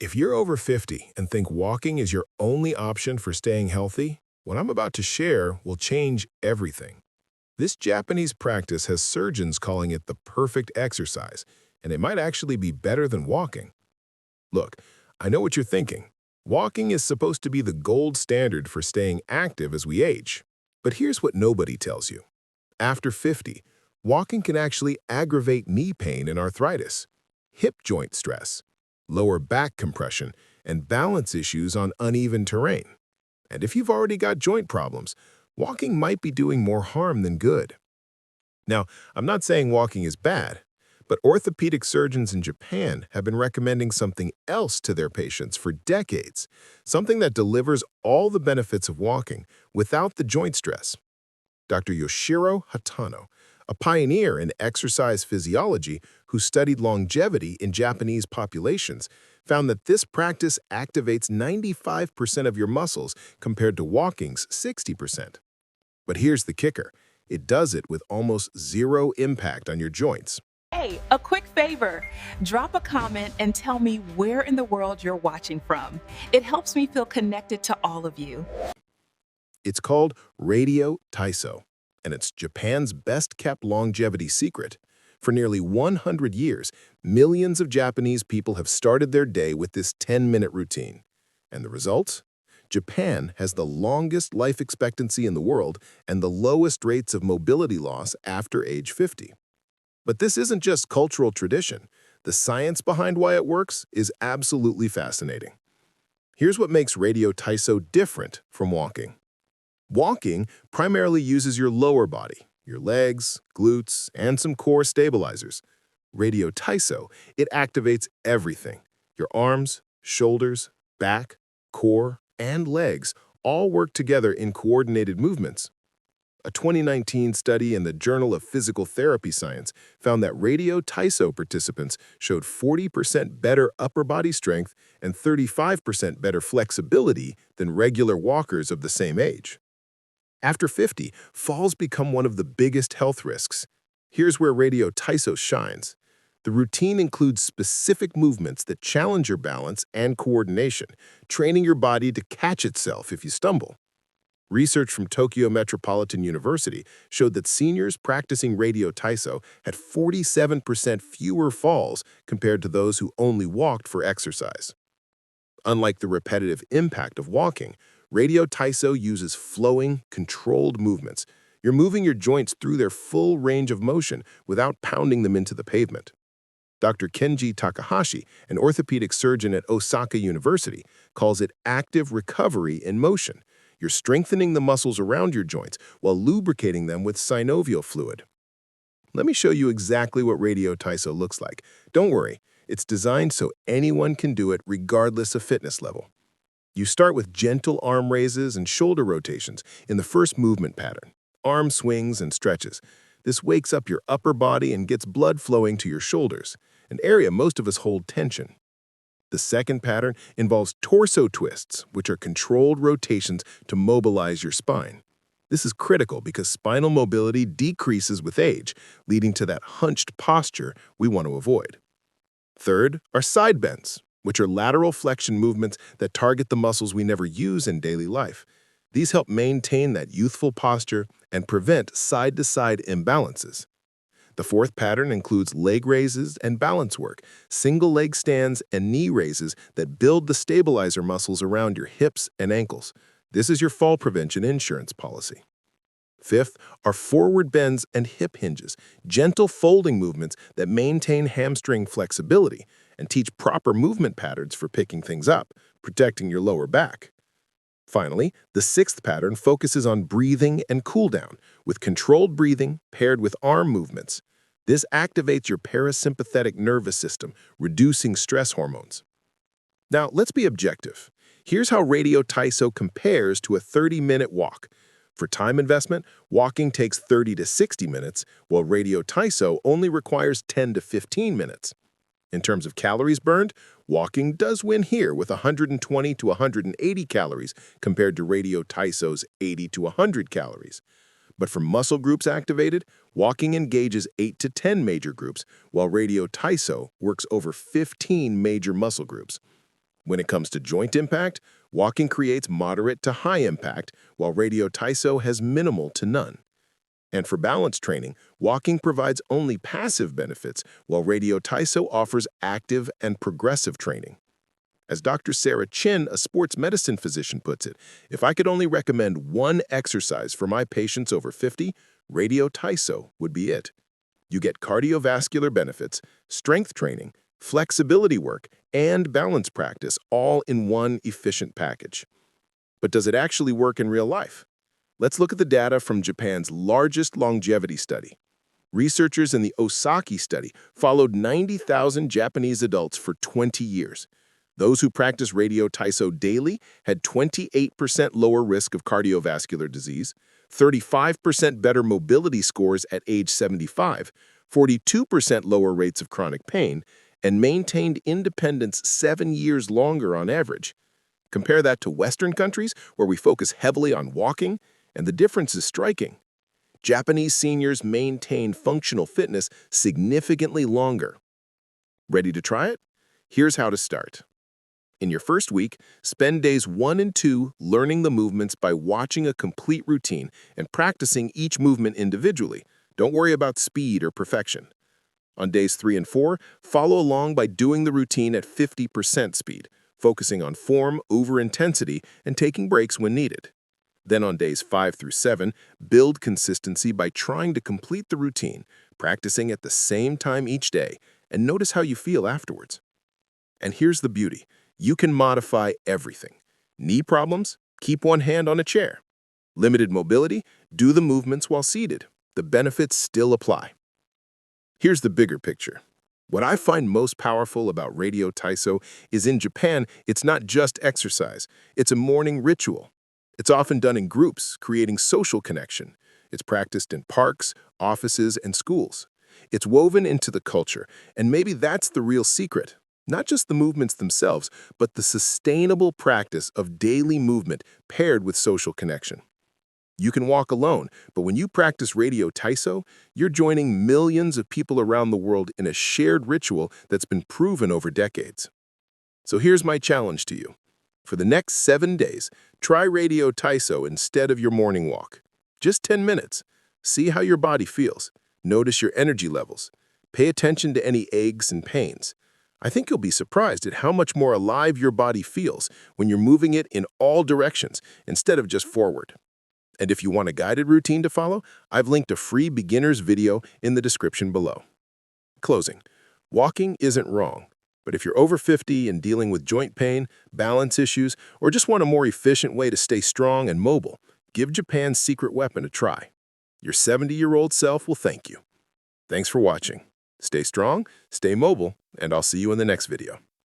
If you're over 50 and think walking is your only option for staying healthy, what I'm about to share will change everything. This Japanese practice has surgeons calling it the perfect exercise, and it might actually be better than walking. Look, I know what you're thinking. Walking is supposed to be the gold standard for staying active as we age. But here's what nobody tells you. After 50, walking can actually aggravate knee pain and arthritis, hip joint stress, lower back compression, and balance issues on uneven terrain. And if you've already got joint problems, walking might be doing more harm than good. Now, I'm not saying walking is bad, but orthopedic surgeons in Japan have been recommending something else to their patients for decades, something that delivers all the benefits of walking without the joint stress. Dr. Yoshiro Hatano, a pioneer in exercise physiology who studied longevity in Japanese populations, found that this practice activates 95% of your muscles compared to walking's 60%. But here's the kicker. It does it with almost zero impact on your joints. Hey, a quick favor. Drop a comment and tell me where in the world you're watching from. It helps me feel connected to all of you. It's called Radio Taiso, and it's Japan's best-kept longevity secret. For nearly 100 years, millions of Japanese people have started their day with this 10-minute routine. And the results? Japan has the longest life expectancy in the world and the lowest rates of mobility loss after age 50. But this isn't just cultural tradition. The science behind why it works is absolutely fascinating. Here's what makes Radio Taiso different from walking. Walking primarily uses your lower body, your legs, glutes, and some core stabilizers. Radio Taiso, it activates everything. Your arms, shoulders, back, core, and legs all work together in coordinated movements. A 2019 study in the Journal of Physical Therapy Science found that Radio Taiso participants showed 40% better upper body strength and 35% better flexibility than regular walkers of the same age. After 50, falls become one of the biggest health risks. Here's where Radio Taiso shines. The routine includes specific movements that challenge your balance and coordination, training your body to catch itself if you stumble. Research from Tokyo Metropolitan University showed that seniors practicing Radio Taiso had 47% fewer falls compared to those who only walked for exercise. Unlike the repetitive impact of walking, Radio Taiso uses flowing, controlled movements. You're moving your joints through their full range of motion without pounding them into the pavement. Dr. Kenji Takahashi, an orthopedic surgeon at Osaka University, calls it active recovery in motion. You're strengthening the muscles around your joints while lubricating them with synovial fluid. Let me show you exactly what Radio Taiso looks like. Don't worry, it's designed so anyone can do it regardless of fitness level. You start with gentle arm raises and shoulder rotations in the first movement pattern, arm swings and stretches. This wakes up your upper body and gets blood flowing to your shoulders, an area most of us hold tension. The second pattern involves torso twists, which are controlled rotations to mobilize your spine. This is critical because spinal mobility decreases with age, leading to that hunched posture we want to avoid. Third are side bends, which are lateral flexion movements that target the muscles we never use in daily life. These help maintain that youthful posture and prevent side-to-side imbalances. The fourth pattern includes leg raises and balance work, single leg stands and knee raises that build the stabilizer muscles around your hips and ankles. This is your fall prevention insurance policy. Fifth are forward bends and hip hinges, gentle folding movements that maintain hamstring flexibility and teach proper movement patterns for picking things up, protecting your lower back. Finally, the sixth pattern focuses on breathing and cool down, with controlled breathing paired with arm movements. This activates your parasympathetic nervous system, reducing stress hormones. Now, let's be objective. Here's how Radio Taiso compares to a 30-minute walk. For time investment, walking takes 30 to 60 minutes, while Radio Taiso only requires 10 to 15 minutes. In terms of calories burned, walking does win here with 120 to 180 calories compared to Radio Taiso's 80 to 100 calories. But for muscle groups activated, walking engages 8 to 10 major groups, while Radio Taiso works over 15 major muscle groups. When it comes to joint impact, walking creates moderate to high impact, while Radio Taiso has minimal to none. And for balance training, walking provides only passive benefits, while Radio Taiso offers active and progressive training. As Dr. Sarah Chin, a sports medicine physician, puts it, if I could only recommend one exercise for my patients over 50, Radio Taiso would be it. You get cardiovascular benefits, strength training, flexibility work, and balance practice all in one efficient package. But does it actually work in real life? Let's look at the data from Japan's largest longevity study. Researchers in the Osaki study followed 90,000 Japanese adults for 20 years. Those who practice Radio Taiso daily had 28% lower risk of cardiovascular disease, 35% better mobility scores at age 75, 42% lower rates of chronic pain, and maintained independence 7 years longer on average. Compare that to Western countries, where we focus heavily on walking, and the difference is striking. Japanese seniors maintain functional fitness significantly longer. Ready to try it? Here's how to start. In your first week, spend days 1 and 2 learning the movements by watching a complete routine and practicing each movement individually. Don't worry about speed or perfection. On days 3 and 4, follow along by doing the routine at 50% speed, focusing on form over intensity and taking breaks when needed. Then on days 5 through 7, build consistency by trying to complete the routine, practicing at the same time each day, and notice how you feel afterwards. And here's the beauty. You can modify everything. Knee problems? Keep one hand on a chair. Limited mobility? Do the movements while seated. The benefits still apply. Here's the bigger picture. What I find most powerful about Radio Taiso is in Japan, it's not just exercise. It's a morning ritual. It's often done in groups, creating social connection. It's practiced in parks, offices, and schools. It's woven into the culture, and maybe that's the real secret. Not just the movements themselves, but the sustainable practice of daily movement paired with social connection. You can walk alone, but when you practice Radio Taiso, you're joining millions of people around the world in a shared ritual that's been proven over decades. So here's my challenge to you. For the next 7 days, try Radio Taiso instead of your morning walk. Just 10 minutes. See how your body feels. Notice your energy levels. Pay attention to any aches and pains. I think you'll be surprised at how much more alive your body feels when you're moving it in all directions instead of just forward. And if you want a guided routine to follow, I've linked a free beginner's video in the description below. Closing. Walking isn't wrong, but if you're over 50 and dealing with joint pain, balance issues, or just want a more efficient way to stay strong and mobile, give Japan's secret weapon a try. Your 70-year-old self will thank you. Thanks for watching. Stay strong, stay mobile, and I'll see you in the next video.